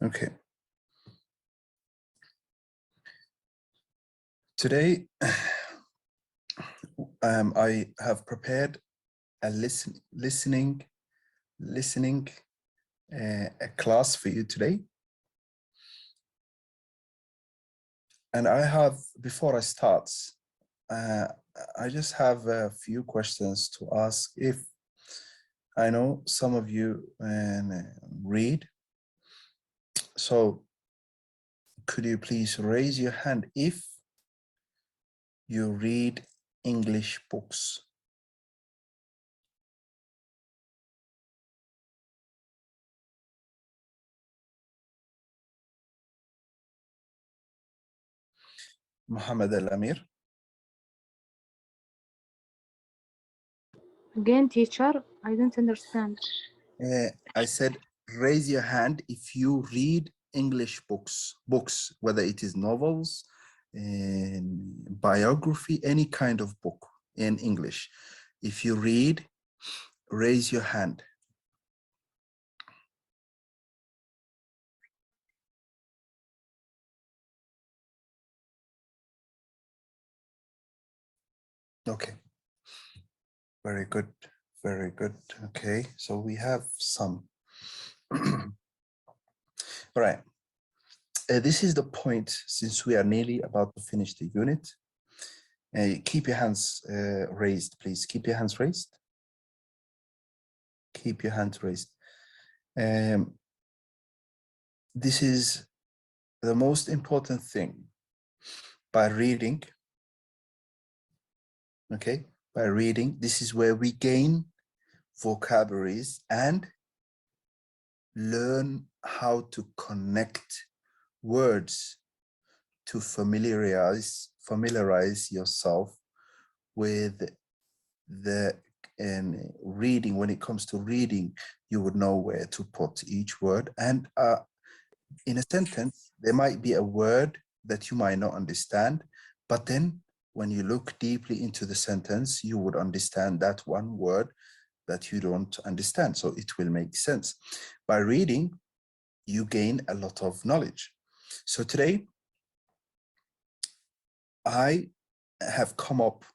Okay. Today, I have prepared a listening a class for you today. And I have, before I start, I just have a few questions to ask. If I know some of you read, so could you please raise your hand if you read English books? Muhammad Al-Amir. Again, teacher, I don't understand. I said, raise your hand if you read English books, whether it is novels, biography, any kind of book in English. If you read, raise your hand. Okay. Very good. Very good. Okay. So we have some. All right. This is the point, since we are nearly about to finish the unit. Keep your hands raised, please. Keep your hands raised. Keep your hands raised. This is the most important thing. By reading, okay, by reading, this is where we gain vocabularies and learn how to connect words to familiarize yourself with the reading. When it comes to reading, you would know where to put each word, and in a sentence there might be a word that you might not understand, but then when you look deeply into the sentence, you would understand that one word that you don't understand, so it will make sense. By reading, you gain a lot of knowledge. So today I have come up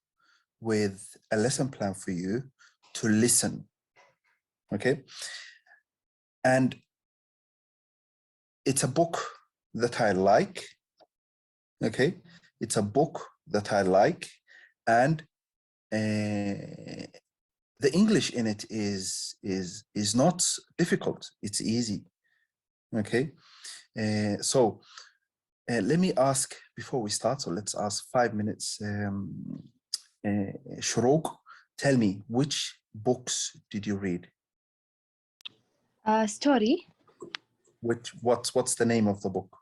with a lesson plan for you to listen, okay? And it's a book that I like, okay? It's a book that I like, and the English in it is not difficult. It's easy, okay? So let me ask, before we start, so let's ask 5 minutes. Shuruk, tell me, which books did you read? Story. What's the name of the book?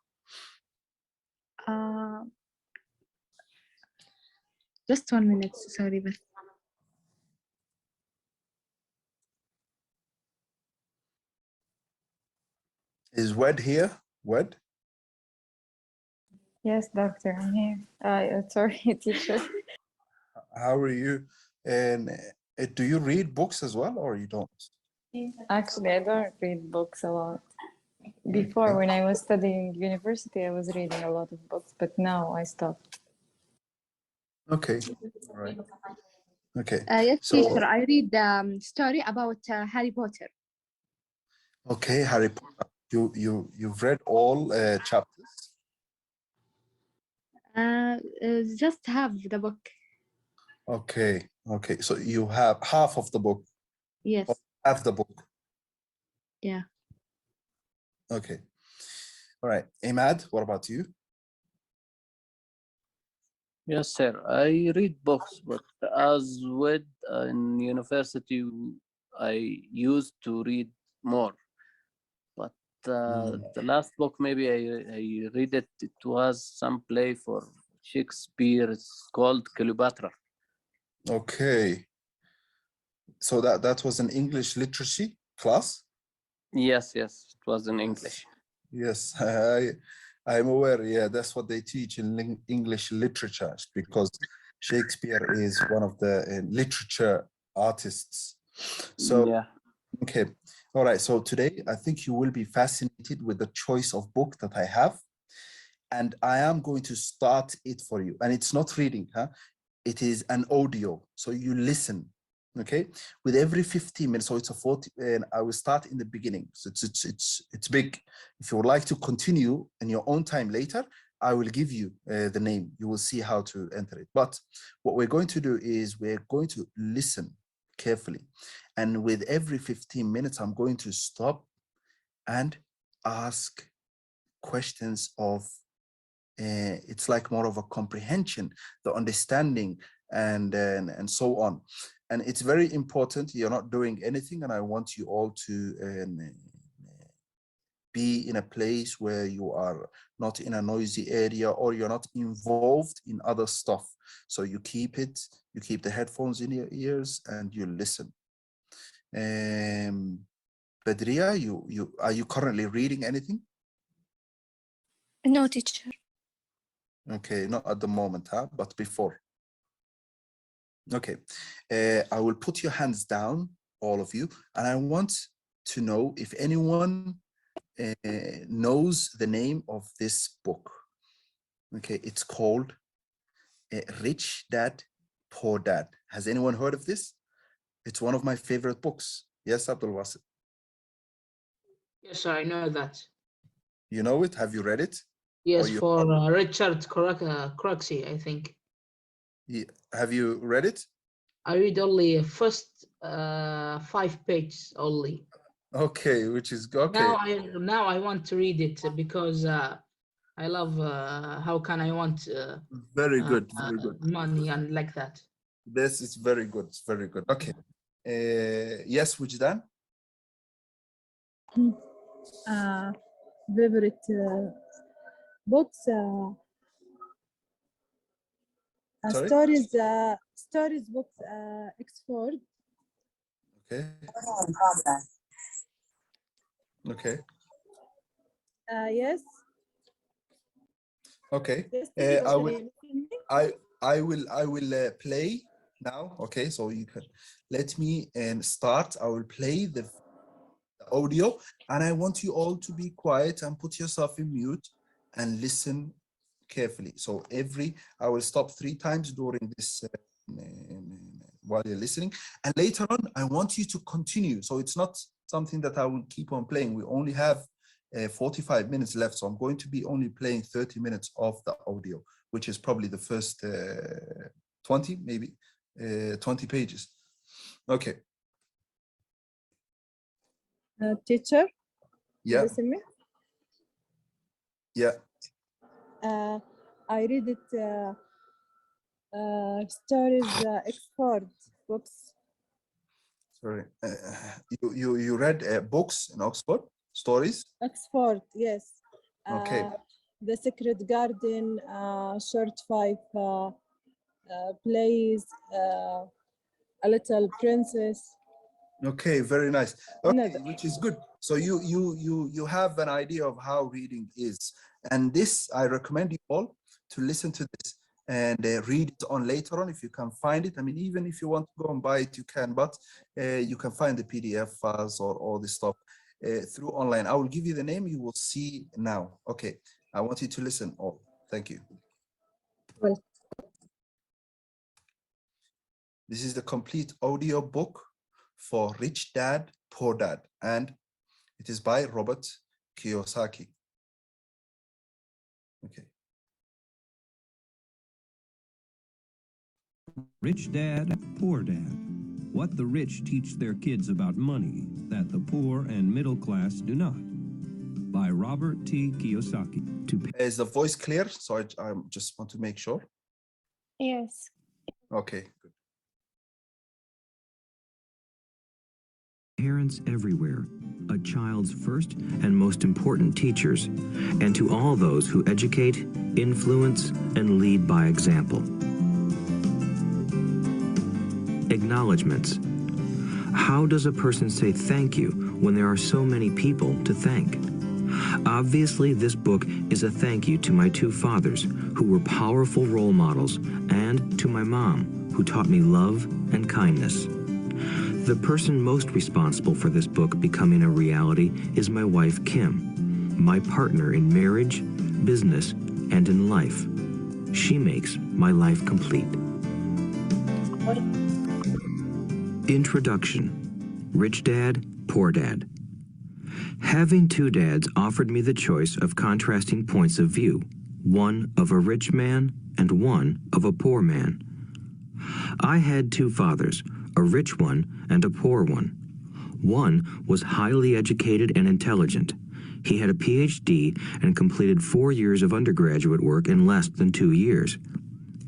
Just 1 minute, sorry, but Is Wed here? Wed? Yes, doctor, I'm here. Sorry, teacher. How are you? And do you read books as well, or you don't? Actually, I don't read books a lot. Before, when I was studying university, I was reading a lot of books, but now I stopped. Okay, all right. Okay. yes, So, teacher, I read story about Harry Potter. okay, Harry Potter. You've read all chapters? Just have the book. Okay, okay. So you have half of the book? Yes. Or half the book? Yeah. Okay. All right. Imad, what about you? Yes, sir. I read books, but as with in university, I used to read more. But the last book, maybe I read it. It was some play for Shakespeare. It's called Cleopatra. Okay. So that was an English literacy class? Yes, yes. It was in English. Yes, I'm aware. Yeah, that's what they teach in English literature, because Shakespeare is one of the literature artists. So, yeah. okay. All right, so today I think you will be fascinated with the choice of book that I have. And I am going to start it for you. And it's not reading, huh? It is an audio. So you listen, okay? With every 15 minutes, so it's a 40, and I will start in the beginning. So it's big. If you would like to continue in your own time later, I will give you the name. You will see how to enter it. But what we're going to do is we're going to listen carefully. And with every 15 minutes, I'm going to stop and ask questions of, it's like more of a comprehension, the understanding, and so on. And it's very important. You're not doing anything, and I want you all to be in a place where you are not in a noisy area, or you're not involved in other stuff. So you keep the headphones in your ears and you listen. Badria, are you currently reading anything? No, teacher. Okay, not at the moment, huh? But before. Okay, I will put your hands down, all of you, and I want to know if anyone knows the name of this book. Okay, it's called Rich Dad, Poor Dad. Has anyone heard of this? It's one of my favorite books. Yes, Abdul Wasit. Yes, I know that. You know it? Have you read it? Yes, you for Richard Cruxy, I think. Have you read it? I read only first 5 pages only. Okay, which is okay. Now I want to read it because I love how can I want very good, very good money and like that. This is very good. It's very good. Okay. Yes, Wujdan? Favorite books, stories books, Oxford. Okay. Okay. Yes. Okay. Yes, I will play now. Okay, so you can let me start. I will play the audio, and I want you all to be quiet and put yourself in mute and listen carefully. So I will stop 3 times during this while you're listening, and later on I want you to continue. So it's not something that I will keep on playing. We only have 45 minutes left, so I'm going to be only playing 30 minutes of the audio, which is probably the first 20, maybe 20 pages. Okay. Teacher? Yeah. Listen me? Yeah. I read it, stories, Oxford books. Sorry. You read books in Oxford? Stories? Oxford, yes. Okay. The Secret Garden, Short 5 Plays, A Little Princess. Okay, very nice. Okay, which is good. So you have an idea of how reading is, and this I recommend you all to listen to this and read it on later on if you can find it. I mean, even if you want to go and buy it, you can, but you can find the PDF files or all this stuff through online. I will give you the name. You will see now. Okay, I want you to listen all. Thank you. Well, this is the complete audio book for Rich Dad, Poor Dad, and it is by Robert Kiyosaki. Okay. Rich Dad, Poor Dad. What the rich teach their kids about money that the poor and middle class do not. By Robert T. Kiyosaki. Is the voice clear? So I just want to make sure. Yes. Okay, good. Parents everywhere, a child's first and most important teachers, and to all those who educate, influence, and lead by example. Acknowledgements. How does a person say thank you when there are so many people to thank? Obviously, this book is a thank you to my 2 fathers, who were powerful role models, and to my mom, who taught me love and kindness. The person most responsible for this book becoming a reality is my wife, Kim, my partner in marriage, business, and in life. She makes my life complete. Introduction. Rich Dad, Poor Dad. Having two dads offered me the choice of contrasting points of view, one of a rich man and one of a poor man. I had two fathers, a rich one and a poor one. One was highly educated and intelligent. He had a PhD and completed 4 years of undergraduate work in less than 2 years.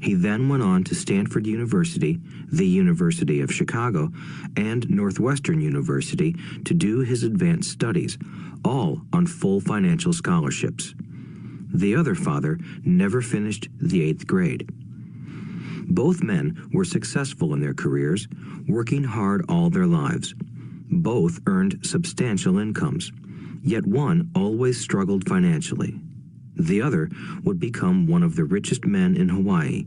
He then went on to Stanford University, the University of Chicago, and Northwestern University to do his advanced studies, all on full financial scholarships. The other father never finished the 8th grade. Both men were successful in their careers, working hard all their lives. Both earned substantial incomes, yet one always struggled financially. The other would become one of the richest men in Hawaii.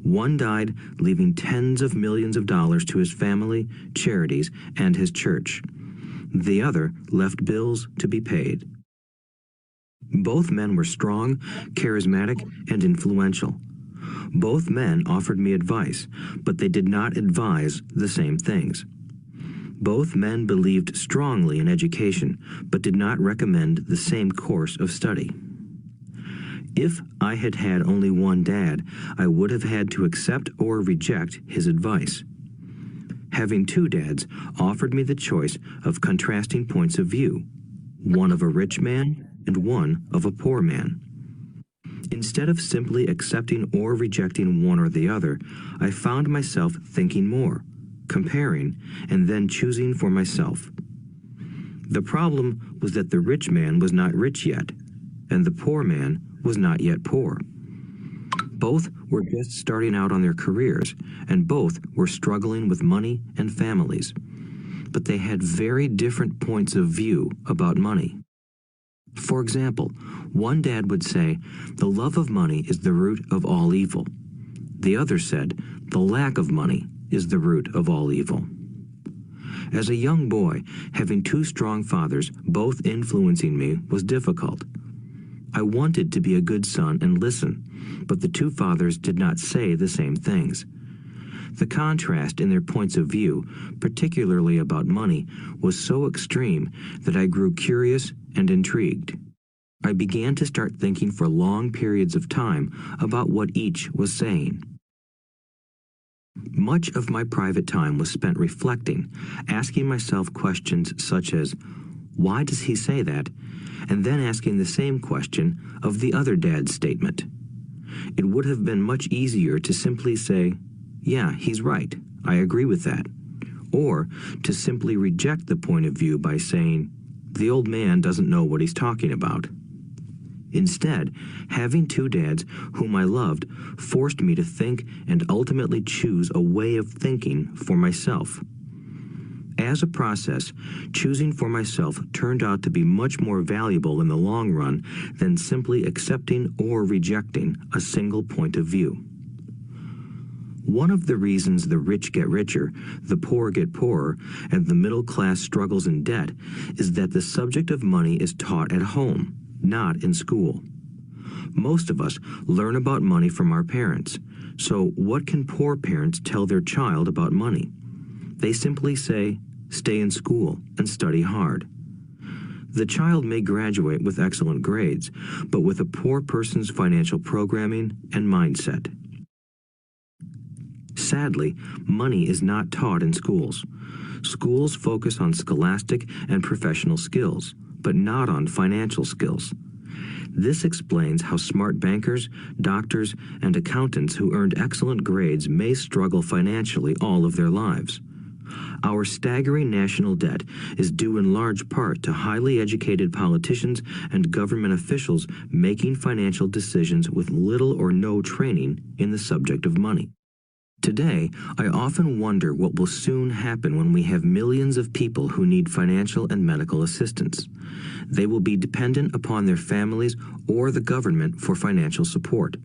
One died, leaving tens of millions of dollars to his family, charities, and his church. The other left bills to be paid. Both men were strong, charismatic, and influential. Both men offered me advice, but they did not advise the same things. Both men believed strongly in education, but did not recommend the same course of study. If I had had only one dad, I would have had to accept or reject his advice. Having two dads offered me the choice of contrasting points of view, one of a rich man and one of a poor man. Instead of simply accepting or rejecting one or the other, I found myself thinking more, comparing, and then choosing for myself. The problem was that the rich man was not rich yet, and the poor man was not yet poor. Both were just starting out on their careers, and both were struggling with money and families. But they had very different points of view about money. For example, one dad would say, "The love of money is the root of all evil." The other said, "The lack of money is the root of all evil." As a young boy, having two strong fathers, both influencing me, was difficult. I wanted to be a good son and listen, but the two fathers did not say the same things. The contrast in their points of view, particularly about money, was so extreme that I grew curious and intrigued. I began to start thinking for long periods of time about what each was saying. Much of my private time was spent reflecting, asking myself questions such as, "Why does he say that?" and then asking the same question of the other dad's statement. It would have been much easier to simply say, "Yeah, he's right, I agree with that," or to simply reject the point of view by saying, "The old man doesn't know what he's talking about." Instead, having two dads whom I loved forced me to think and ultimately choose a way of thinking for myself. As a process, choosing for myself turned out to be much more valuable in the long run than simply accepting or rejecting a single point of view. One of the reasons the rich get richer, the poor get poorer, and the middle class struggles in debt is that the subject of money is taught at home, not in school. Most of us learn about money from our parents, so what can poor parents tell their child about money? They simply say, "Stay in school and study hard." The child may graduate with excellent grades, but with a poor person's financial programming and mindset. Sadly, money is not taught in schools. Schools focus on scholastic and professional skills, but not on financial skills. This explains how smart bankers, doctors, and accountants who earned excellent grades may struggle financially all of their lives. Our staggering national debt is due in large part to highly educated politicians and government officials making financial decisions with little or no training in the subject of money. Today, I often wonder what will soon happen when we have millions of people who need financial and medical assistance. They will be dependent upon their families or the government for financial support.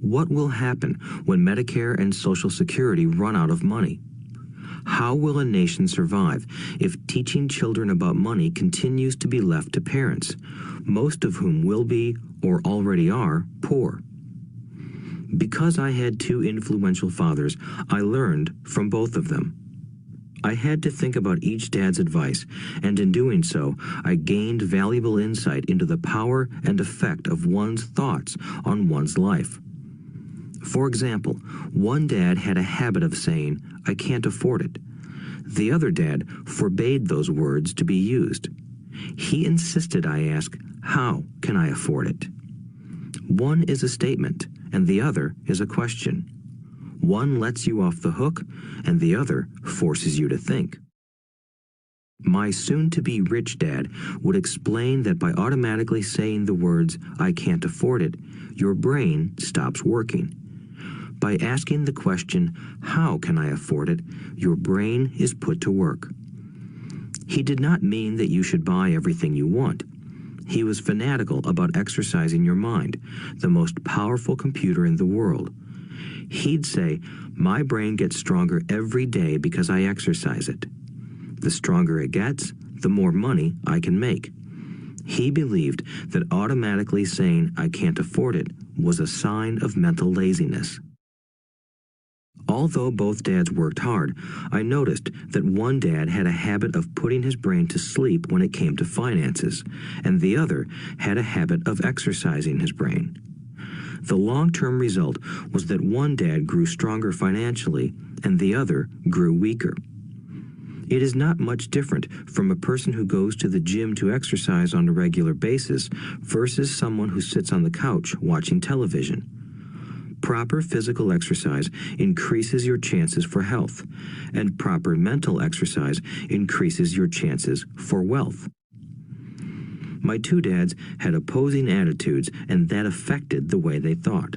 What will happen when Medicare and Social Security run out of money? How will a nation survive if teaching children about money continues to be left to parents, most of whom will be, or already are, poor? Because I had two influential fathers, I learned from both of them. I had to think about each dad's advice, and in doing so, I gained valuable insight into the power and effect of one's thoughts on one's life. For example, one dad had a habit of saying, "I can't afford it." The other dad forbade those words to be used. He insisted I ask, "How can I afford it?" One is a statement, and the other is a question. One lets you off the hook, and the other forces you to think. My soon-to-be rich dad would explain that by automatically saying the words, "I can't afford it," your brain stops working. By asking the question, "How can I afford it?" your brain is put to work. He did not mean that you should buy everything you want. He was fanatical about exercising your mind, the most powerful computer in the world. He'd say, "My brain gets stronger every day because I exercise it. The stronger it gets, the more money I can make." He believed that automatically saying, "I can't afford it," was a sign of mental laziness. Although both dads worked hard, I noticed that one dad had a habit of putting his brain to sleep when it came to finances, and the other had a habit of exercising his brain. The long-term result was that one dad grew stronger financially, and the other grew weaker. It is not much different from a person who goes to the gym to exercise on a regular basis versus someone who sits on the couch watching television. Proper physical exercise increases your chances for health, and proper mental exercise increases your chances for wealth. My two dads had opposing attitudes, and that affected the way they thought.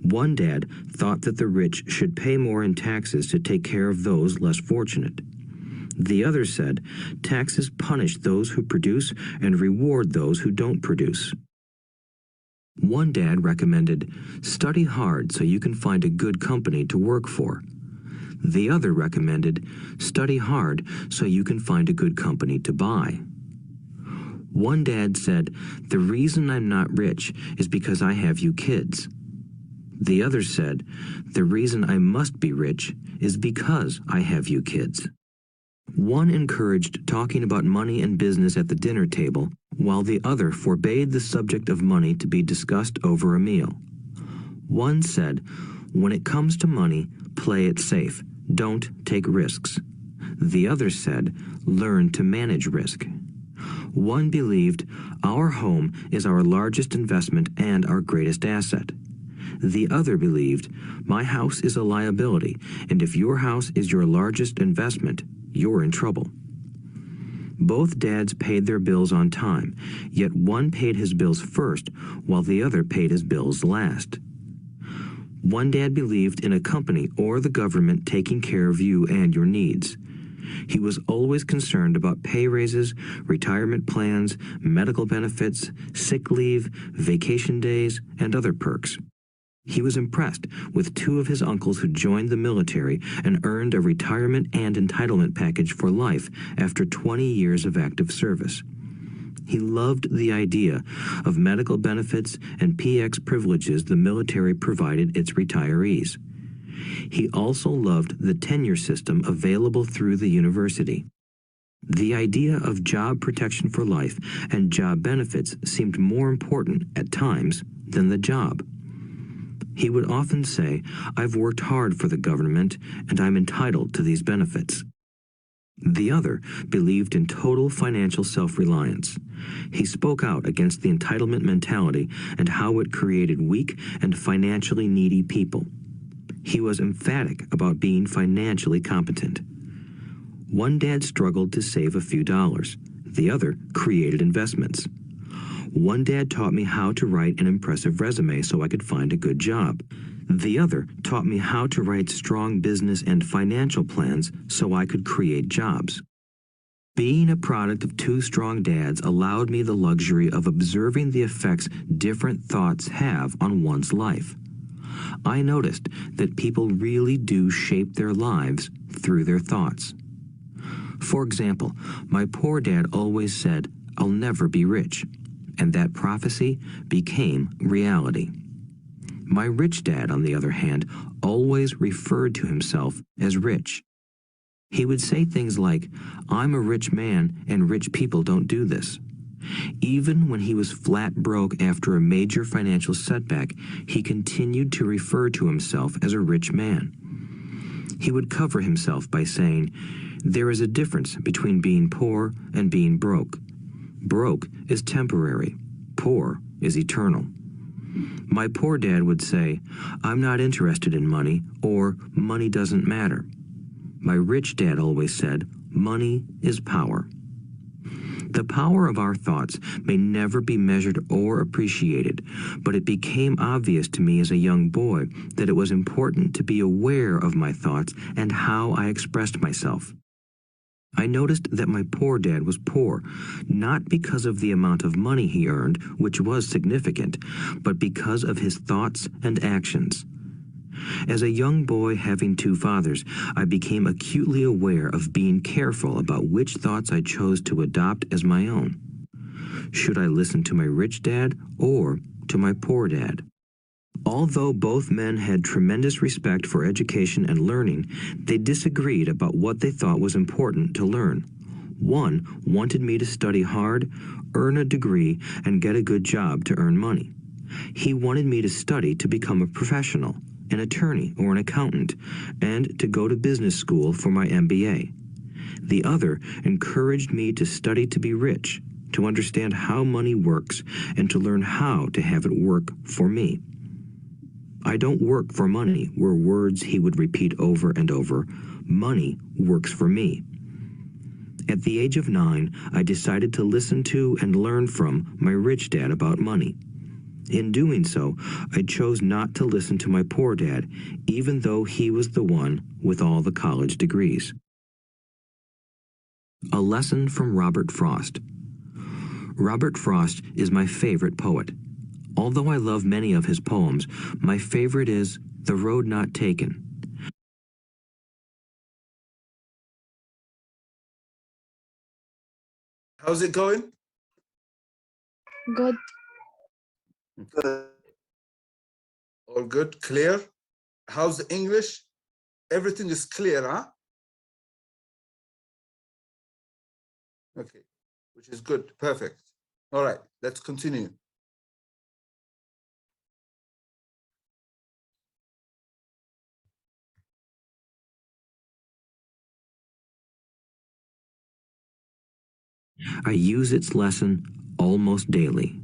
One dad thought that the rich should pay more in taxes to take care of those less fortunate. The other said, taxes punish those who produce and reward those who don't produce. One dad recommended, study hard so you can find a good company to work for. The other recommended, study hard so you can find a good company to buy. One dad said, the reason I'm not rich is because I have you kids. The other said, the reason I must be rich is because I have you kids. One encouraged talking about money and business at the dinner table, while the other forbade the subject of money to be discussed over a meal. One said, when it comes to money, play it safe, don't take risks. The other said, learn to manage risk. One believed, our home is our largest investment and our greatest asset. The other believed, my house is a liability, and if your house is your largest investment, you're in trouble. Both dads paid their bills on time, yet one paid his bills first, while the other paid his bills last. One dad believed in a company or the government taking care of you and your needs. He was always concerned about pay raises, retirement plans, medical benefits, sick leave, vacation days, and other perks. He was impressed with two of his uncles who joined the military and earned a retirement and entitlement package for life after 20 years of active service. He loved the idea of medical benefits and PX privileges the military provided its retirees. He also loved the tenure system available through the university. The idea of job protection for life and job benefits seemed more important at times than the job. He would often say, I've worked hard for the government and I'm entitled to these benefits. The other believed in total financial self-reliance. He spoke out against the entitlement mentality and how it created weak and financially needy people. He was emphatic about being financially competent. One dad struggled to save a few dollars. The other created investments. One dad taught me how to write an impressive resume so I could find a good job. The other taught me how to write strong business and financial plans so I could create jobs. Being a product of two strong dads allowed me the luxury of observing the effects different thoughts have on one's life. I noticed that people really do shape their lives through their thoughts. For example, my poor dad always said, "I'll never be rich," and that prophecy became reality. My rich dad, on the other hand, always referred to himself as rich. He would say things like, "I'm a rich man and rich people don't do this." Even when he was flat broke after a major financial setback, he continued to refer to himself as a rich man. He would cover himself by saying, "There is a difference between being poor and being broke. Broke is temporary. Poor is eternal." My poor dad would say, "I'm not interested in money," or "money doesn't matter." My rich dad always said, "Money is power." The power of our thoughts may never be measured or appreciated, but it became obvious to me as a young boy that it was important to be aware of my thoughts and how I expressed myself. I noticed that my poor dad was poor, not because of the amount of money he earned, which was significant, but because of his thoughts and actions. As a young boy having two fathers, I became acutely aware of being careful about which thoughts I chose to adopt as my own. Should I listen to my rich dad or to my poor dad? Although both men had tremendous respect for education and learning, they disagreed about what they thought was important to learn. One wanted me to study hard, earn a degree, and get a good job to earn money. He wanted me to study to become a professional, an attorney or an accountant, and to go to business school for my MBA. The other encouraged me to study to be rich, to understand how money works, and to learn how to have it work for me. "I don't work for money" were words he would repeat over and over. "Money works for me." At the age of 9, I decided to listen to and learn from my rich dad about money. In doing so, I chose not to listen to my poor dad, even though he was the one with all the college degrees. A lesson from Robert Frost. Robert Frost is my favorite poet. Although I love many of his poems, my favorite is "The Road Not Taken." How's it going? Good. Good. All good, clear? How's the English? Everything is clear, huh? Okay, which is good, perfect. All right, let's continue. I use its lesson almost daily.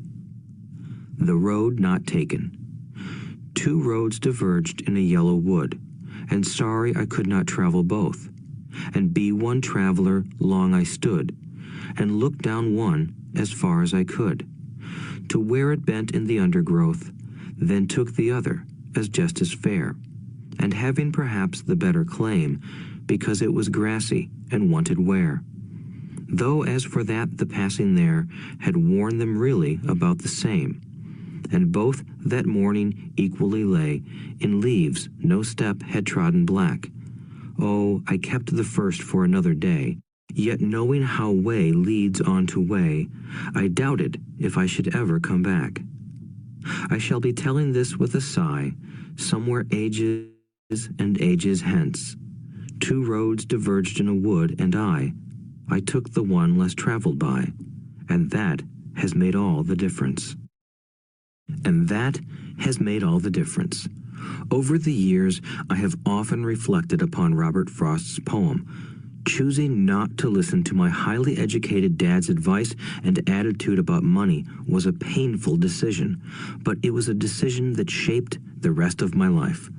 The Road Not Taken. Two roads diverged in a yellow wood, and sorry I could not travel both. And be one traveler, long I stood, and looked down one as far as I could, to where it bent in the undergrowth, then took the other as just as fair, and having perhaps the better claim, because it was grassy and wanted wear. Though as for that the passing there had worn them really about the same, and both that morning equally lay in leaves no step had trodden black. Oh, I kept the first for another day, yet knowing how way leads on to way, I doubted if I should ever come back. I shall be telling this with a sigh, somewhere ages and ages hence. Two roads diverged in a wood, and I took the one less traveled by, and that has made all the difference. And that has made all the difference. Over the years, I have often reflected upon Robert Frost's poem. Choosing not to listen to my highly educated dad's advice and attitude about money was a painful decision, but it was a decision that shaped the rest of my life.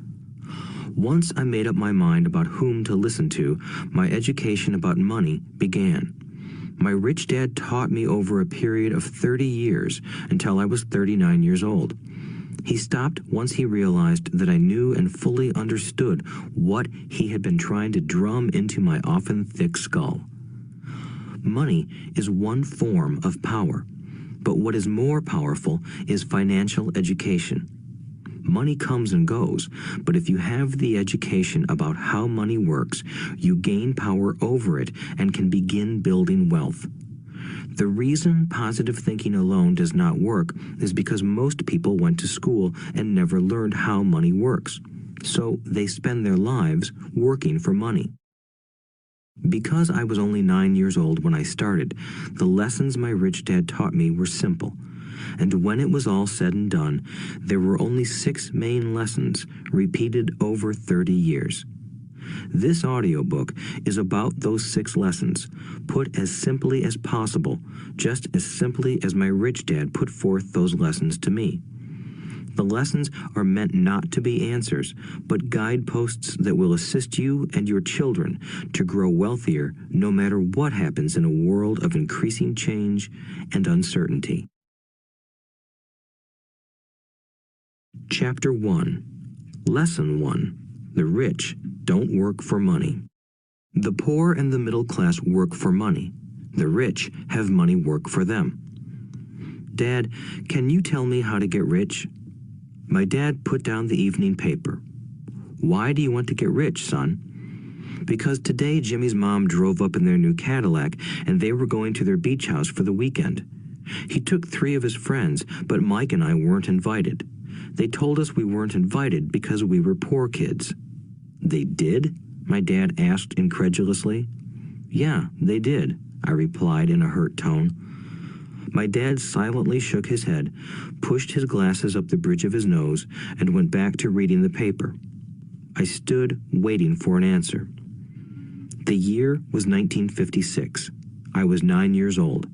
Once I made up my mind about whom to listen to, my education about money began. My rich dad taught me over a period of 30 years until I was 39 years old. He stopped once he realized that I knew and fully understood what he had been trying to drum into my often thick skull. Money is one form of power, but what is more powerful is financial education. Money comes and goes, but if you have the education about how money works, you gain power over it and can begin building wealth. The reason positive thinking alone does not work is because most people went to school and never learned how money works. So they spend their lives working for money. Because I was only 9 years old when I started, the lessons my rich dad taught me were simple. And when it was all said and done, there were only 6 main lessons, repeated over 30 years. This audiobook is about those 6 lessons, put as simply as possible, just as simply as my rich dad put forth those lessons to me. The lessons are meant not to be answers, but guideposts that will assist you and your children to grow wealthier no matter what happens in a world of increasing change and uncertainty. Chapter 1. Lesson 1. The rich don't work for money. The poor and the middle class work for money. The rich have money work for them. Dad, can you tell me how to get rich? My dad put down the evening paper. Why do you want to get rich, son? Because today Jimmy's mom drove up in their new Cadillac and they were going to their beach house for the weekend. He took 3 of his friends, but Mike and I weren't invited. They told us we weren't invited because we were poor kids. They did? My dad asked incredulously. Yeah, they did, I replied in a hurt tone. My dad silently shook his head, pushed his glasses up the bridge of his nose, and went back to reading the paper. I stood waiting for an answer. The year was 1956. I was 9 years old.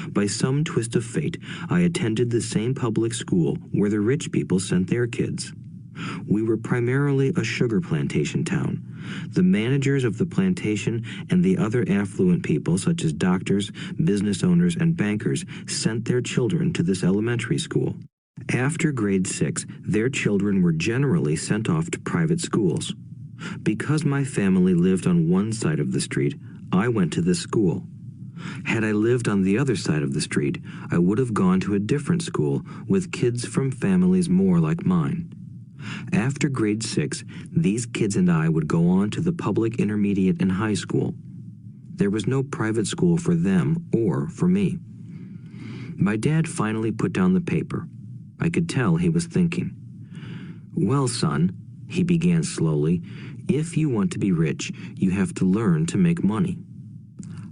By some twist of fate, I attended the same public school where the rich people sent their kids. We were primarily a sugar plantation town. The managers of the plantation and the other affluent people, such as doctors, business owners, and bankers, sent their children to this elementary school. After grade 6, their children were generally sent off to private schools. Because my family lived on one side of the street, I went to this school. Had I lived on the other side of the street, I would have gone to a different school with kids from families more like mine. After grade 6, these kids and I would go on to the public intermediate and high school. There was no private school for them or for me. My dad finally put down the paper. I could tell he was thinking. Well, son, he began slowly, if you want to be rich, you have to learn to make money.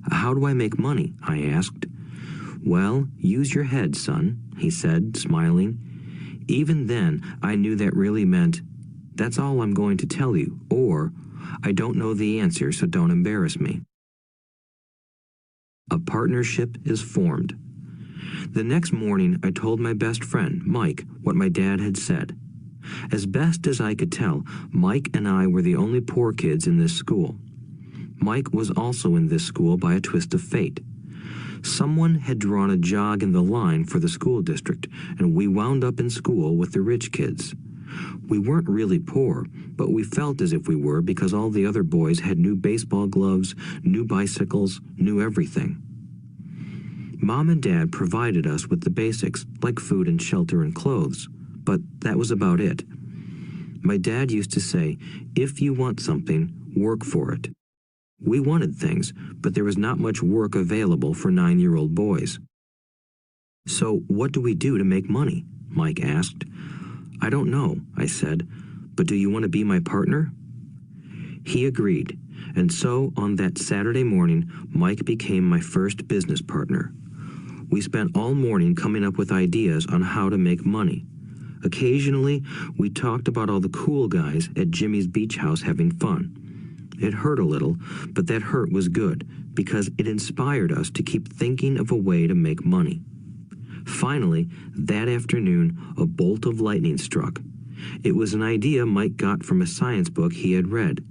How do I make money? I asked. Well, use your head, son, he said, smiling. Even then, I knew that really meant, that's all I'm going to tell you, or, I don't know the answer, so don't embarrass me. A partnership is formed. The next morning, I told my best friend, Mike, what my dad had said. As best as I could tell, Mike and I were the only poor kids in this school. Mike was also in this school by a twist of fate. Someone had drawn a jog in the line for the school district, and we wound up in school with the rich kids. We weren't really poor, but we felt as if we were because all the other boys had new baseball gloves, new bicycles, new everything. Mom and Dad provided us with the basics, like food and shelter and clothes, but that was about it. My dad used to say, if you want something, work for it. We wanted things, but there was not much work available for 9-year-old boys. So what do we do to make money? Mike asked. I don't know, I said, but do you want to be my partner? He agreed, and so on that Saturday morning, Mike became my first business partner. We spent all morning coming up with ideas on how to make money. Occasionally, we talked about all the cool guys at Jimmy's beach house having fun. It hurt a little, but that hurt was good, because it inspired us to keep thinking of a way to make money. Finally, that afternoon, a bolt of lightning struck. It was an idea Mike got from a science book he had read.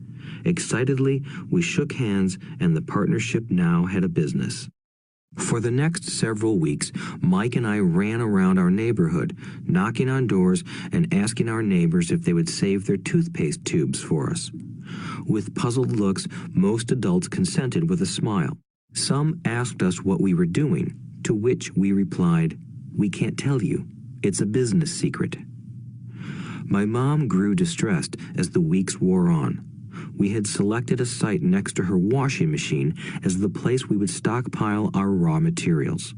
Excitedly, we shook hands, and the partnership now had a business. For the next several weeks, Mike and I ran around our neighborhood, knocking on doors and asking our neighbors if they would save their toothpaste tubes for us. With puzzled looks, most adults consented with a smile. Some asked us what we were doing, to which we replied, "We can't tell you. It's a business secret." My mom grew distressed as the weeks wore on. We had selected a site next to her washing machine as the place we would stockpile our raw materials.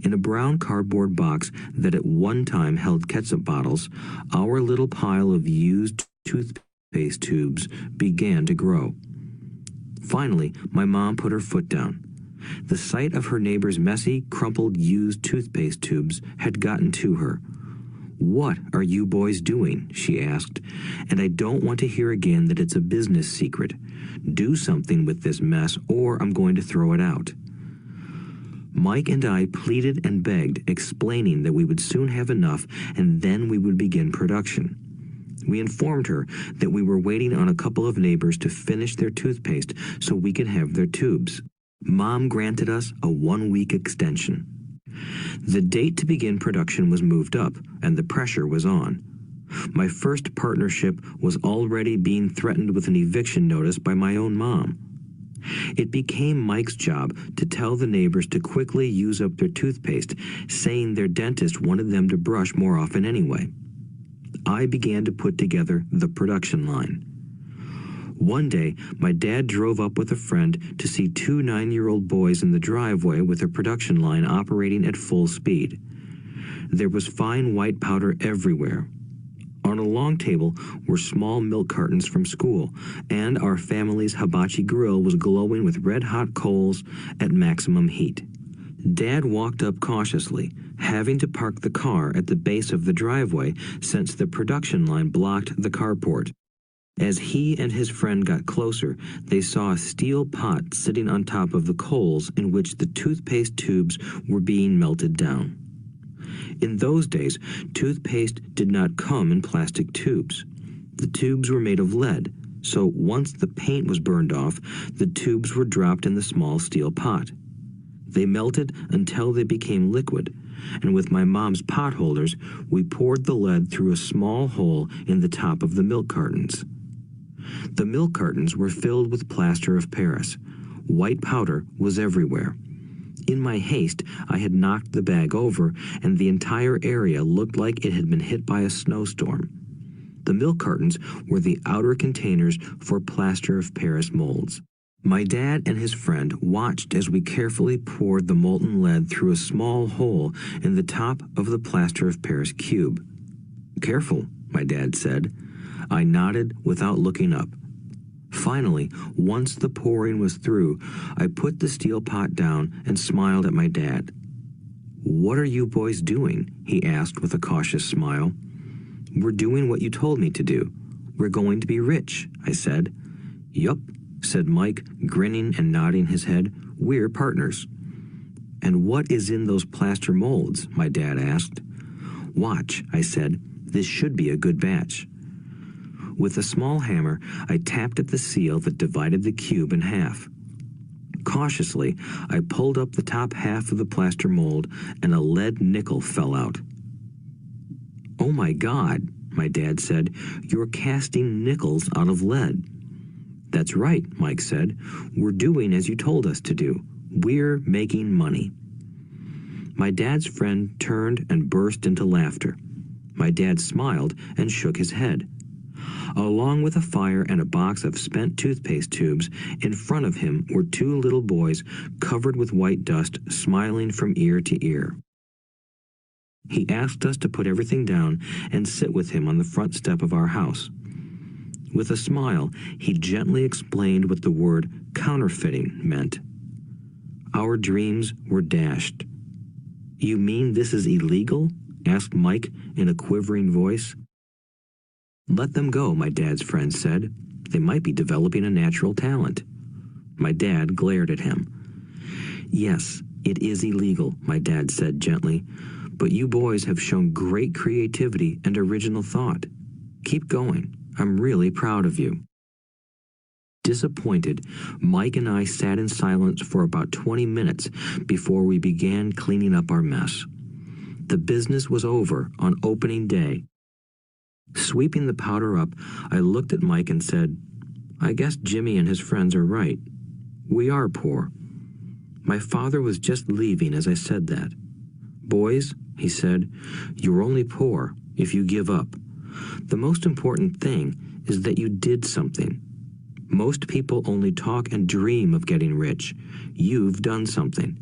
In a brown cardboard box that at one time held ketchup bottles, our little pile of used toothpaste tubes began to grow. Finally, my mom put her foot down. The sight of her neighbor's messy, crumpled, used toothpaste tubes had gotten to her. "What are you boys doing?" she asked. "And I don't want to hear again that it's a business secret. Do something with this mess or I'm going to throw it out." Mike and I pleaded and begged, explaining that we would soon have enough and then we would begin production. We informed her that we were waiting on a couple of neighbors to finish their toothpaste so we could have their tubes. Mom granted us a 1-week extension. The date to begin production was moved up, and the pressure was on. My first partnership was already being threatened with an eviction notice by my own mom. It became Mike's job to tell the neighbors to quickly use up their toothpaste, saying their dentist wanted them to brush more often anyway. I began to put together the production line. One day, my dad drove up with a friend to see 2 9-year-old boys in the driveway with their production line operating at full speed. There was fine white powder everywhere. On a long table were small milk cartons from school, and our family's hibachi grill was glowing with red-hot coals at maximum heat. Dad walked up cautiously, having to park the car at the base of the driveway since the production line blocked the carport. As he and his friend got closer, they saw a steel pot sitting on top of the coals in which the toothpaste tubes were being melted down. In those days, toothpaste did not come in plastic tubes. The tubes were made of lead, so once the paint was burned off, the tubes were dropped in the small steel pot. They melted until they became liquid, and with my mom's pot holders, we poured the lead through a small hole in the top of the milk cartons. The milk cartons were filled with plaster of Paris. White powder was everywhere. In my haste, I had knocked the bag over, and the entire area looked like it had been hit by a snowstorm. The milk cartons were the outer containers for plaster of Paris molds. My dad and his friend watched as we carefully poured the molten lead through a small hole in the top of the plaster of Paris cube. "Careful," my dad said. I nodded without looking up. Finally, once the pouring was through, I put the steel pot down and smiled at my dad. "What are you boys doing?" he asked with a cautious smile. "We're doing what you told me to do. We're going to be rich," I said. "Yup," said Mike, grinning and nodding his head. "We're partners." "And what is in those plaster molds?" my dad asked. "Watch," I said. "This should be a good batch." With a small hammer, I tapped at the seal that divided the cube in half. Cautiously, I pulled up the top half of the plaster mold, and a lead nickel fell out. "Oh my God," my dad said, "you're casting nickels out of lead." "That's right," Mike said. "We're doing as you told us to do. We're making money." My dad's friend turned and burst into laughter. My dad smiled and shook his head. Along with a fire and a box of spent toothpaste tubes, in front of him were 2 little boys covered with white dust, smiling from ear to ear. He asked us to put everything down and sit with him on the front step of our house. With a smile, he gently explained what the word counterfeiting meant. Our dreams were dashed. "You mean this is illegal?" asked Mike in a quivering voice. "Let them go," my dad's friend said. "They might be developing a natural talent." My dad glared at him. "Yes, it is illegal," my dad said gently, "but you boys have shown great creativity and original thought. Keep going. I'm really proud of you." Disappointed, Mike and I sat in silence for about 20 minutes before we began cleaning up our mess. The business was over on opening day. Sweeping the powder up, I looked at Mike and said, "I guess Jimmy and his friends are right. We are poor." My father was just leaving as I said that. "Boys," he said, "you're only poor if you give up. The most important thing is that you did something. Most people only talk and dream of getting rich. You've done something.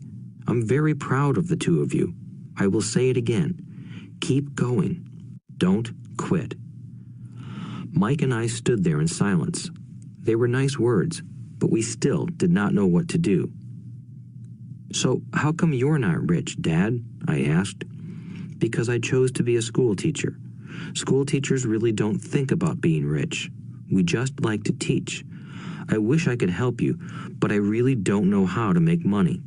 I'm very proud of the two of you. I will say it again. Keep going. Don't quit. Mike and I stood there in silence. They were nice words, but we still did not know what to do. So how come you're not rich, Dad? I asked. Because I chose to be a school teacher. School teachers really don't think about being rich. We just like to teach. I wish I could help you, but I really don't know how to make money.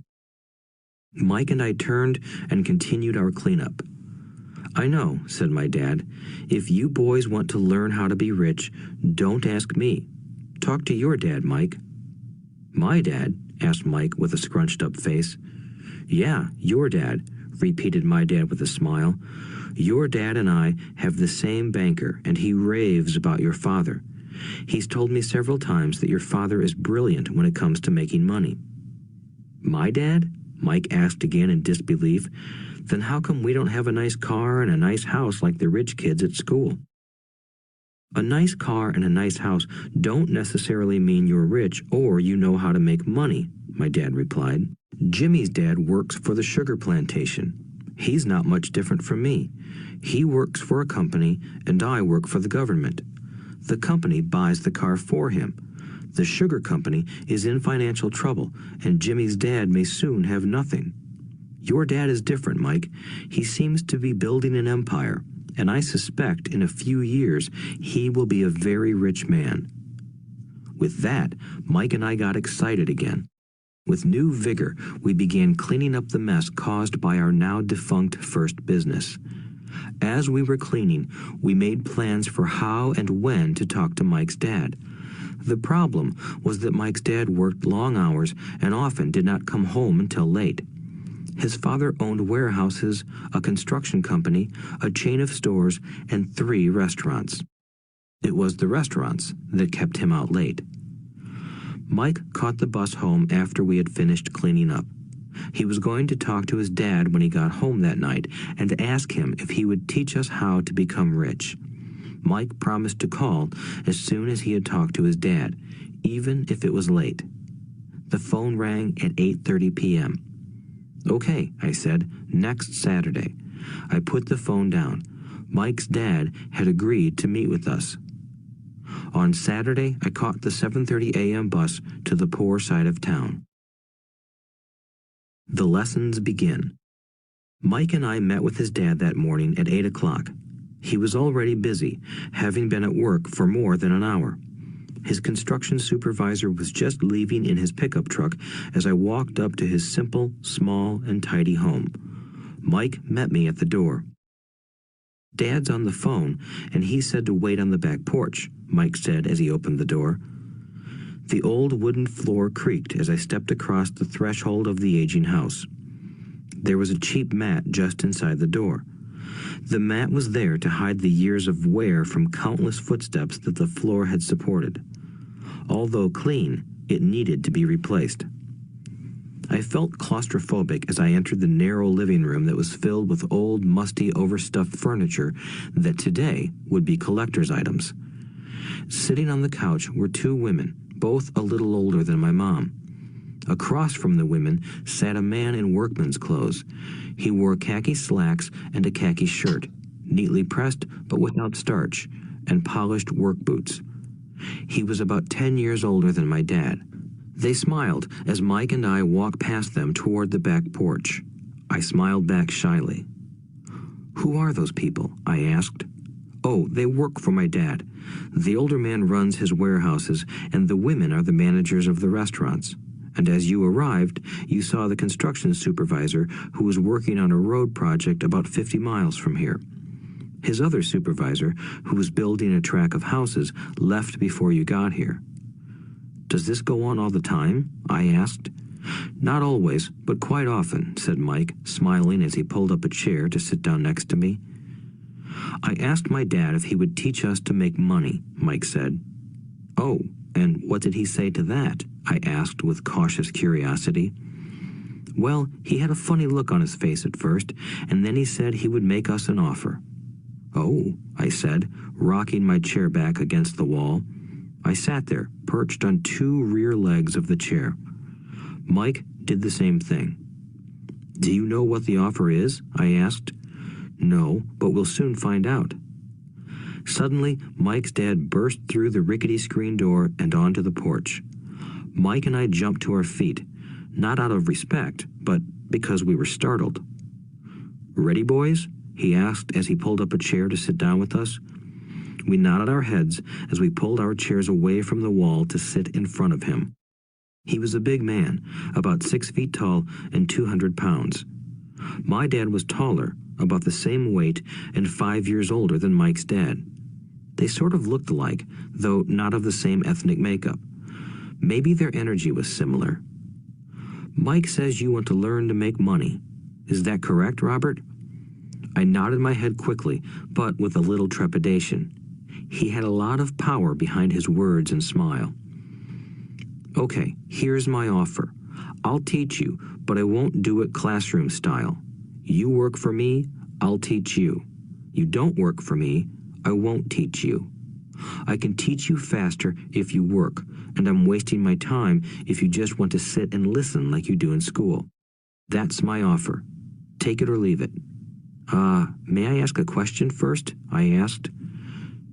Mike and I turned and continued our cleanup. I know, said my dad. If you boys want to learn how to be rich, don't ask me. Talk to your dad, Mike. My dad? Asked Mike with a scrunched-up face. Yeah, your dad, repeated my dad with a smile. Your dad and I have the same banker, and he raves about your father. He's told me several times that your father is brilliant when it comes to making money. My dad? Mike asked again in disbelief. Then how come we don't have a nice car and a nice house like the rich kids at school? A nice car and a nice house don't necessarily mean you're rich or you know how to make money, my dad replied. Jimmy's dad works for the sugar plantation. He's not much different from me. He works for a company and I work for the government. The company buys the car for him. The sugar company is in financial trouble and Jimmy's dad may soon have nothing. Your dad is different, Mike. He seems to be building an empire, and I suspect in a few years he will be a very rich man. With that, Mike and I got excited again. With new vigor, we began cleaning up the mess caused by our now defunct first business. As we were cleaning, we made plans for how and when to talk to Mike's dad. The problem was that Mike's dad worked long hours and often did not come home until late. His father owned warehouses, a construction company, a chain of stores, and 3 restaurants. It was the restaurants that kept him out late. Mike caught the bus home after we had finished cleaning up. He was going to talk to his dad when he got home that night and ask him if he would teach us how to become rich. Mike promised to call as soon as he had talked to his dad, even if it was late. The phone rang at 8:30 p.m. Okay, I said, next Saturday. I put the phone down. Mike's dad had agreed to meet with us. On Saturday, I caught the 7:30 a.m. bus to the poor side of town. The lessons begin. Mike and I met with his dad that morning at 8 o'clock. He was already busy, having been at work for more than an hour. His construction supervisor was just leaving in his pickup truck as I walked up to his simple, small, and tidy home. Mike met me at the door. Dad's on the phone, and he said to wait on the back porch, Mike said as he opened the door. The old wooden floor creaked as I stepped across the threshold of the aging house. There was a cheap mat just inside the door. The mat was there to hide the years of wear from countless footsteps that the floor had supported. Although clean, it needed to be replaced. I felt claustrophobic as I entered the narrow living room that was filled with old, musty, overstuffed furniture that today would be collector's items. Sitting on the couch were 2 women, both a little older than my mom. Across from the women sat a man in workman's clothes. He wore khaki slacks and a khaki shirt, neatly pressed but without starch, and polished work boots. He was about 10 years older than my dad. They smiled as Mike and I walked past them toward the back porch. I smiled back shyly. Who are those people? I asked. Oh, they work for my dad. The older man runs his warehouses, and the women are the managers of the restaurants. And as you arrived, you saw the construction supervisor who was working on a road project about 50 miles from here. His other supervisor, who was building a track of houses, left before you got here. Does this go on all the time? I asked. Not always, but quite often, said Mike, smiling as he pulled up a chair to sit down next to me. I asked my dad if he would teach us to make money, Mike said. Oh, and what did he say to that? I asked with cautious curiosity. Well, he had a funny look on his face at first, and then he said he would make us an offer. "Oh," I said, rocking my chair back against the wall. I sat there, perched on two rear legs of the chair. Mike did the same thing. "Do you know what the offer is?" I asked. "No, but we'll soon find out." Suddenly, Mike's dad burst through the rickety screen door and onto the porch. Mike and I jumped to our feet, not out of respect, but because we were startled. "Ready, boys?" he asked as he pulled up a chair to sit down with us. We nodded our heads as we pulled our chairs away from the wall to sit in front of him. He was a big man, about 6 feet tall and 200 pounds. My dad was taller, about the same weight, and 5 years older than Mike's dad. They sort of looked alike, though not of the same ethnic makeup. Maybe their energy was similar. "Mike says you want to learn to make money. Is that correct, Robert?" I nodded my head quickly, but with a little trepidation. He had a lot of power behind his words and smile. "Okay, here's my offer. I'll teach you, but I won't do it classroom style. You work for me, I'll teach you. You don't work for me, I won't teach you. I can teach you faster if you work, and I'm wasting my time if you just want to sit and listen like you do in school. That's my offer. Take it or leave it." May I ask a question first?" I asked.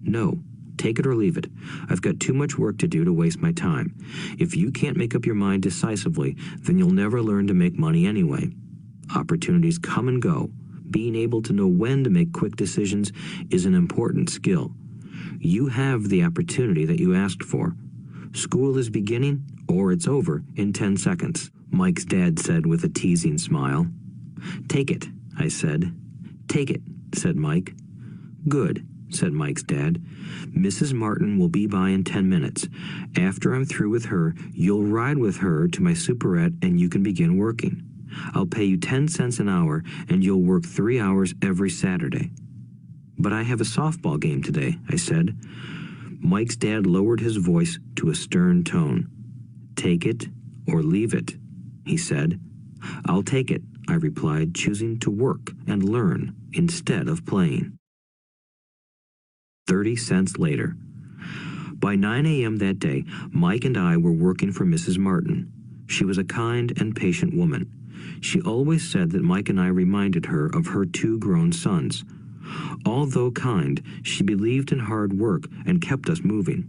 "No. Take it or leave it. I've got too much work to do to waste my time. If you can't make up your mind decisively, then you'll never learn to make money anyway. Opportunities come and go. Being able to know when to make quick decisions is an important skill. You have the opportunity that you asked for. School is beginning, or it's over, in 10 seconds, Mike's dad said with a teasing smile. "Take it," I said. "Take it," said Mike. "Good," said Mike's dad. "Mrs. Martin will be by in 10 minutes. After I'm through with her, you'll ride with her to my superette and you can begin working. I'll pay you 10 cents an hour and you'll work 3 hours every Saturday." "But I have a softball game today," I said. Mike's dad lowered his voice to a stern tone. "Take it or leave it," he said. "I'll take it," I replied, choosing to work and learn instead of playing. 30 cents later. By 9 a.m. that day, Mike and I were working for Mrs. Martin. She was a kind and patient woman. She always said that Mike and I reminded her of her 2 grown sons. Although kind, she believed in hard work and kept us moving.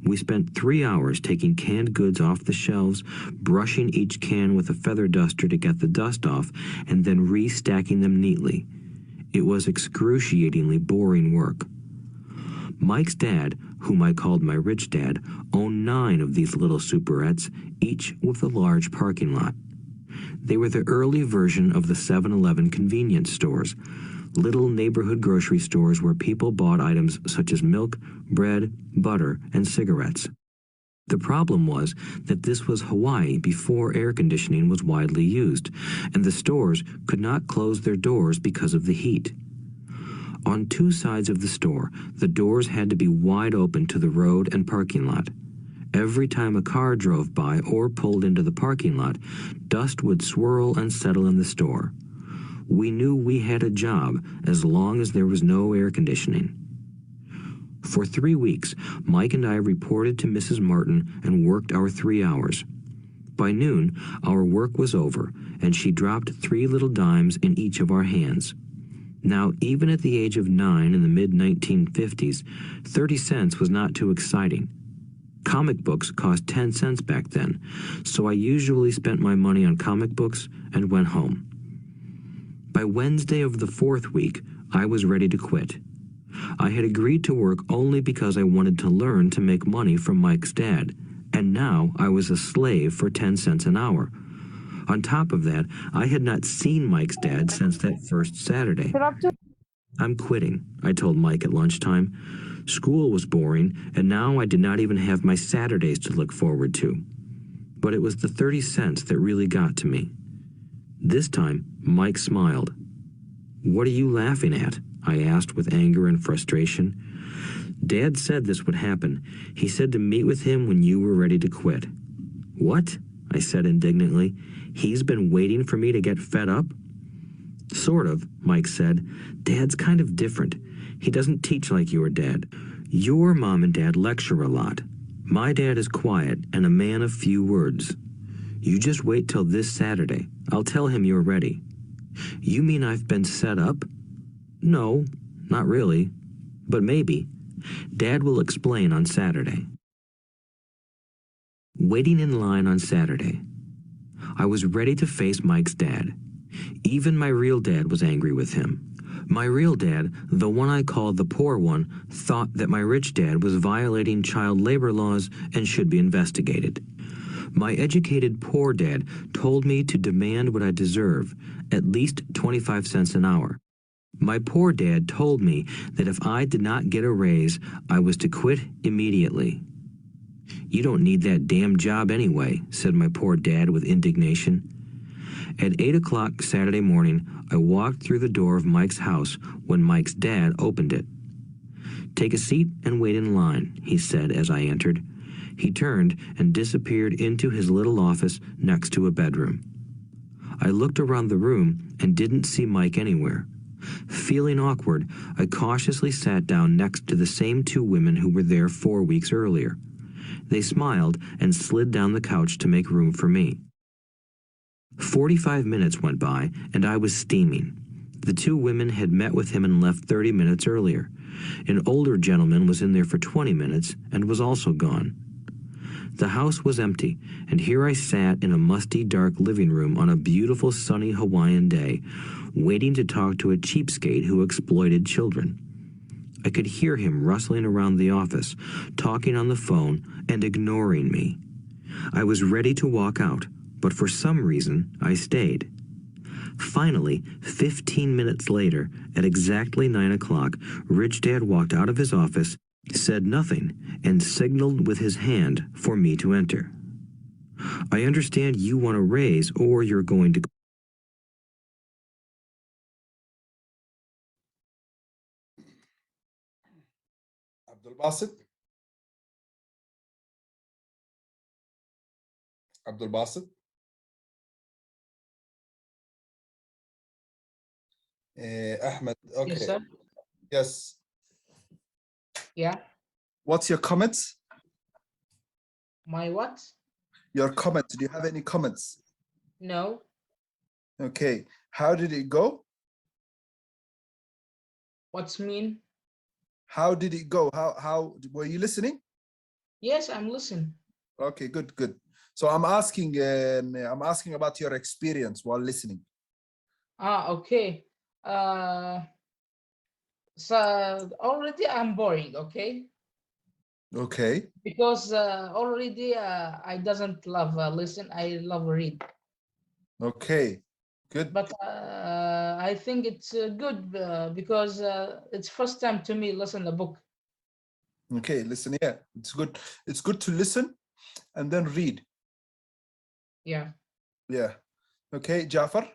We spent 3 hours taking canned goods off the shelves, brushing each can with a feather duster to get the dust off, and then restacking them neatly. It was excruciatingly boring work. Mike's dad, whom I called my rich dad, owned 9 of these little superettes, each with a large parking lot. They were the early version of the 7-Eleven convenience stores, little neighborhood grocery stores where people bought items such as milk, bread, butter, and cigarettes. The problem was that this was Hawaii before air conditioning was widely used, and the stores could not close their doors because of the heat. On 2 sides of the store, the doors had to be wide open to the road and parking lot. Every time a car drove by or pulled into the parking lot, dust would swirl and settle in the store. We knew we had a job as long as there was no air conditioning. For 3 weeks, Mike and I reported to Mrs. Martin and worked our 3 hours. By noon, our work was over, and she dropped 3 little dimes in each of our hands. Now, even at the age of 9 in the mid-1950s, 30 cents was not too exciting. Comic books cost 10 cents back then, so I usually spent my money on comic books and went home. By Wednesday of the 4th week, I was ready to quit. I had agreed to work only because I wanted to learn to make money from Mike's dad, and now I was a slave for 10 cents an hour. On top of that, I had not seen Mike's dad since that first Saturday. "I'm quitting," I told Mike at lunchtime. School was boring, and now I did not even have my Saturdays to look forward to. But it was the 30 cents that really got to me. This time, Mike smiled. "What are you laughing at?" I asked with anger and frustration. "Dad said this would happen. He said to meet with him when you were ready to quit." "What?" I said indignantly. "He's been waiting for me to get fed up?" Sort of, Mike said. Dad's kind of different. He doesn't teach like your dad. Your mom and dad lecture a lot. My dad is quiet and a man of few words. You just wait till this Saturday. I'll tell him you're ready. You mean I've been set up? No, not really. But maybe. Dad will explain on Saturday. Waiting in line on Saturday. I was ready to face Mike's dad. Even my real dad was angry with him. My real dad, the one I called the poor one, thought that my rich dad was violating child labor laws and should be investigated. My educated poor dad told me to demand what I deserve, at least 25 cents an hour. My poor dad told me that if I did not get a raise, I was to quit immediately. You don't need that damn job anyway, said my poor dad with indignation. At 8 o'clock Saturday morning, I walked through the door of Mike's house when Mike's dad opened it. Take a seat and wait in line, he said as I entered. He turned and disappeared into his little office next to a bedroom. I looked around the room and didn't see Mike anywhere. Feeling awkward, I cautiously sat down next to the same two women who were there 4 weeks earlier. They smiled and slid down the couch to make room for me. 45 minutes went by, and I was steaming. The two women had met with him and left 30 minutes earlier. An older gentleman was in there for 20 minutes and was also gone. The house was empty, and here I sat in a musty, dark living room on a beautiful, sunny Hawaiian day, waiting to talk to a cheapskate who exploited children. I could hear him rustling around the office, talking on the phone, and ignoring me. I was ready to walk out, but for some reason, I stayed. Finally, 15 minutes later, at exactly 9 o'clock, Rich Dad walked out of his office, said nothing, and signaled with his hand for me to enter. I understand you want a raise, or you're going to... Abdul Basit. Abdul Basit. Ahmed. Okay. Yes, sir. Yes. Yeah. What's your comments? My what? Your comments. Do you have any comments? No. Okay. How did it go? What's mean? How did it go? How were you listening? Yes, I'm listening. Okay, good, good. So I'm asking about your experience while listening. Okay. So already I'm boring, okay? Okay. Because already I doesn't love listen, I love read. Okay, good. But I think it's good because it's first time to me listen a book. Okay, listen here. It's good. It's good to listen and then read. Yeah. Yeah. Okay, Jafar.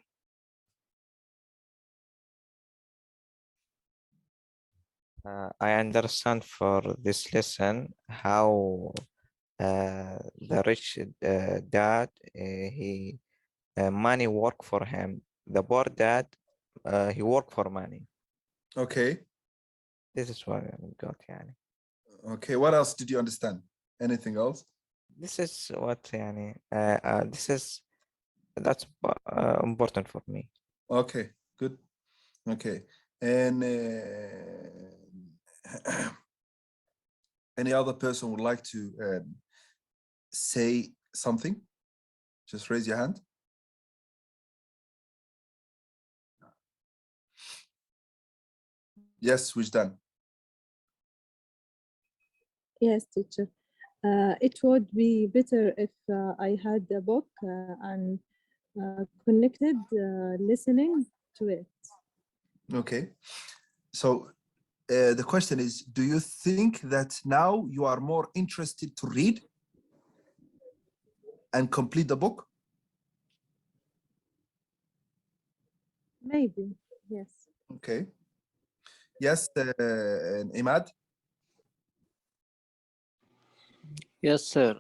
I understand for this lesson how the rich dad money work for him. The poor dad he work for money. Okay. This is what I got. Yani. Okay. What else did you understand? Anything else? This is what yani, that's important for me. Okay. Good. Okay. And any other person would like to say something? Just raise your hand. Yes, Wijdan. Yes, teacher. It would be better if I had a book and connected listening to it. Okay. So the question is, do you think that now you are more interested to read and complete the book? Maybe, yes. Okay. Yes, Imad? Yes, sir.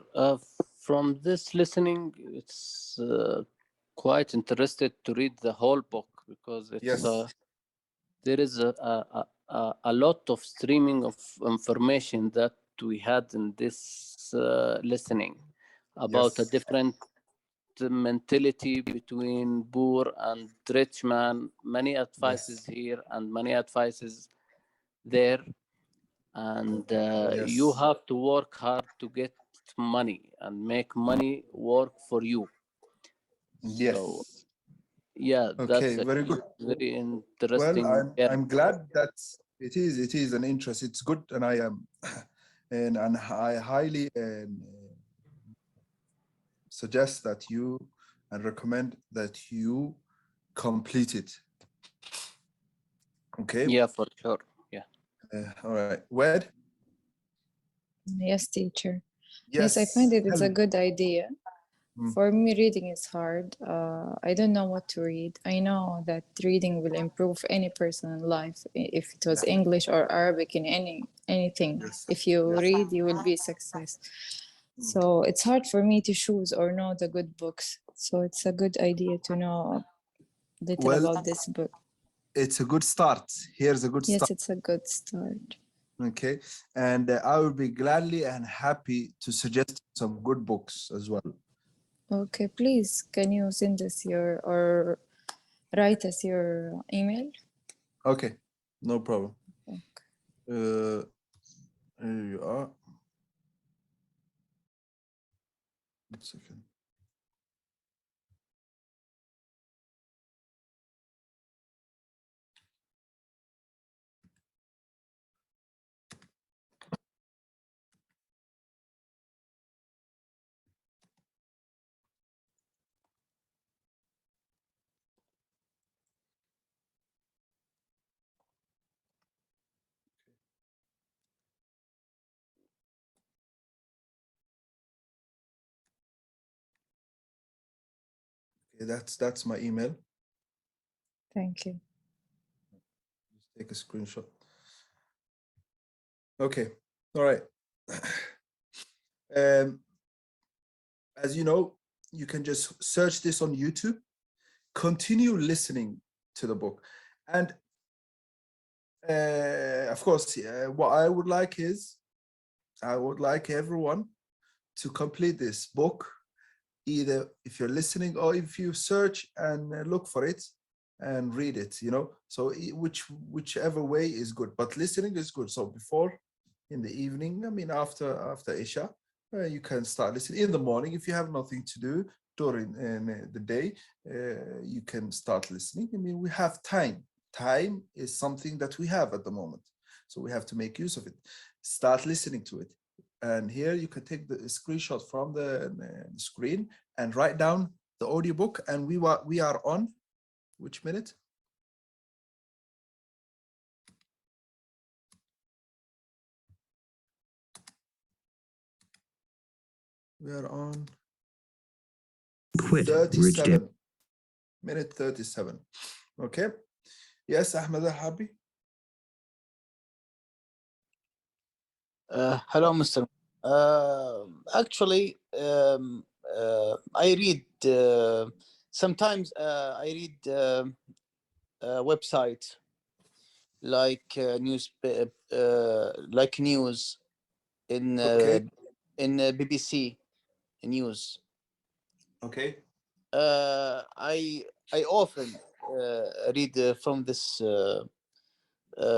From this listening, it's quite interested to read the whole book because it's Yes. there is a lot of streaming of information that we had in this listening about a Yes. different mentality between poor and rich man. Many advices Yes. here and many advices there, and you Yes. have to work hard to get money and make money work for you. So Yes. yeah, Okay, that's a very good. very Well, interesting I'm glad that it is an interest. It's good, and I am, and I highly suggest that you and recommend that you complete it. Okay. Yeah, for sure. Yeah. All right. Wed? Yes, teacher. Yes, I Yes. find it's Tell a me. good idea. Mm. For me, reading is hard. I don't know what to read. I know that reading will improve any person in life, if it was Yeah. English or Arabic in anything. Yes. If you Yes. read, you will be success. So it's hard for me to choose or know the good books. So it's a good idea to know little Well, about this book. it's a good start. Here's a good Yes, start. it's a good start. Okay. And I will be gladly and happy to suggest some good books as well. Okay, please, can you send us your or write us your email? Okay. No problem. Okay. Here you are. 1 second. Okay, that's my email. Thank you. Just take a screenshot. Okay. All right. As you know, you can just search this on YouTube, continue listening to the book. And of course, what I would like is, I would like everyone to complete this book, either if you're listening or if you search and look for it and read it, you know, so whichever way is good, but listening is good. So before, in the evening, I mean, after Isha, you can start listening. In the morning, if you have nothing to do during the day, you can start listening. I mean, we have time. Time is something that we have at the moment, so we have to make use of it. Start listening to it. And here you can take the screenshot from the screen and write down the audiobook. And we are on which minute? We are on Quit Rich Dad. 37. Minute 37. Okay. Yes, Ahmed Al-Habi. Hello, Mr. Actually, I read sometimes I read websites like like news Okay. in BBC news. Okay. I often read from this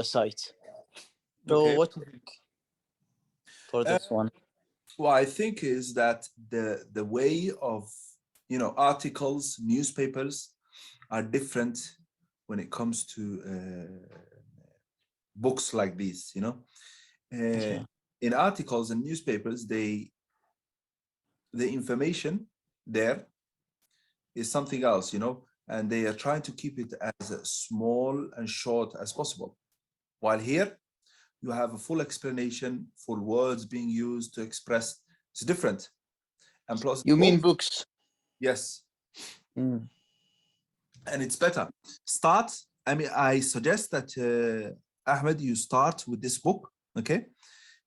site. So Okay. what do you think for this one? What I think is that the way of, you know, articles, newspapers are different when it comes to books like these, you know. Okay. In articles and newspapers, the information there is something else, you know, and they are trying to keep it as small and short as possible. While here, you have a full explanation, full words being used to express. It's different. And plus, You mean books? Yes. Mm. And it's better. Start. I mean, I suggest that Ahmed, you start with this book, okay,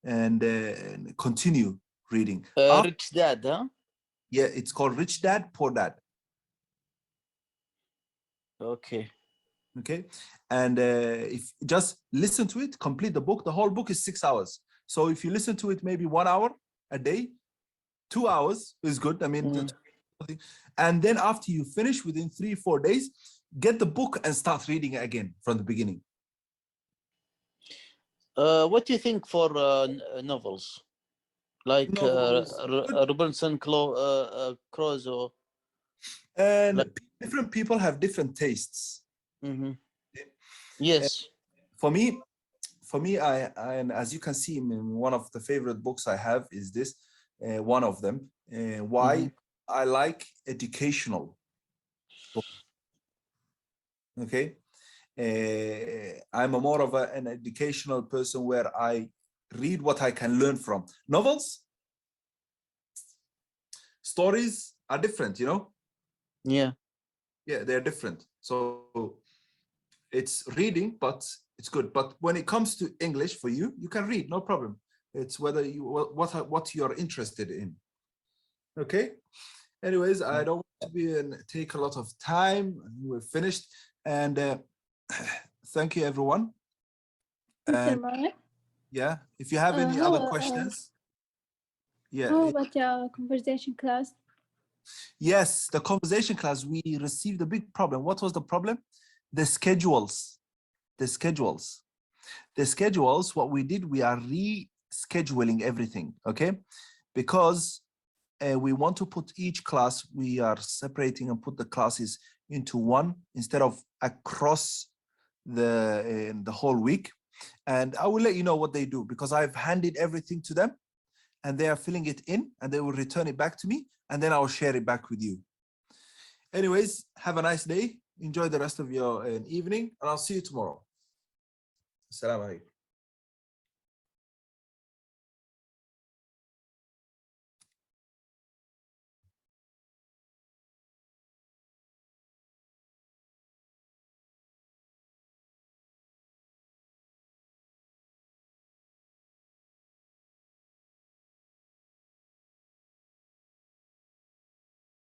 and continue reading. Rich Dad, huh? Yeah, it's called Rich Dad, Poor Dad. Okay. Okay, and if just listen to it, complete the book. The whole book is 6 hours. So if you listen to it maybe 1 hour a day, 2 hours is good. I mean, and then after you finish within 3-4 days, get the book and start reading it again from the beginning. What do you think for novels? Like Novels. Robinson Crusoe? And Like, different people have different tastes. yes. For me, and as you can see, one of the favorite books I have is this, one of them. Why? I like educational books. Okay. I'm a more of an educational person where I read what I can learn from. Novels, stories are different, you know? Yeah. Yeah, they're different. So it's reading, but it's good. But when it comes to English for you, you can read, no problem. It's whether you what you're interested in. Okay. Anyways, I don't want to be and take a lot of time. We're finished, and thank you, everyone. Mr. Mark, Yeah, if you have any other questions. Yeah. How about your conversation class? Yes, the conversation class, we received a big problem. What was the problem? The schedules. The schedules. The schedules, what we did, we are rescheduling everything, okay? Because we want to put each class, we are separating and put the classes into one instead of across the whole week. And I will let you know what they do, because I've handed everything to them and they are filling it in and they will return it back to me, and then I'll share it back with you. Anyways, have a nice day. Enjoy the rest of your evening, and I'll see you tomorrow. Assalamu alaikum.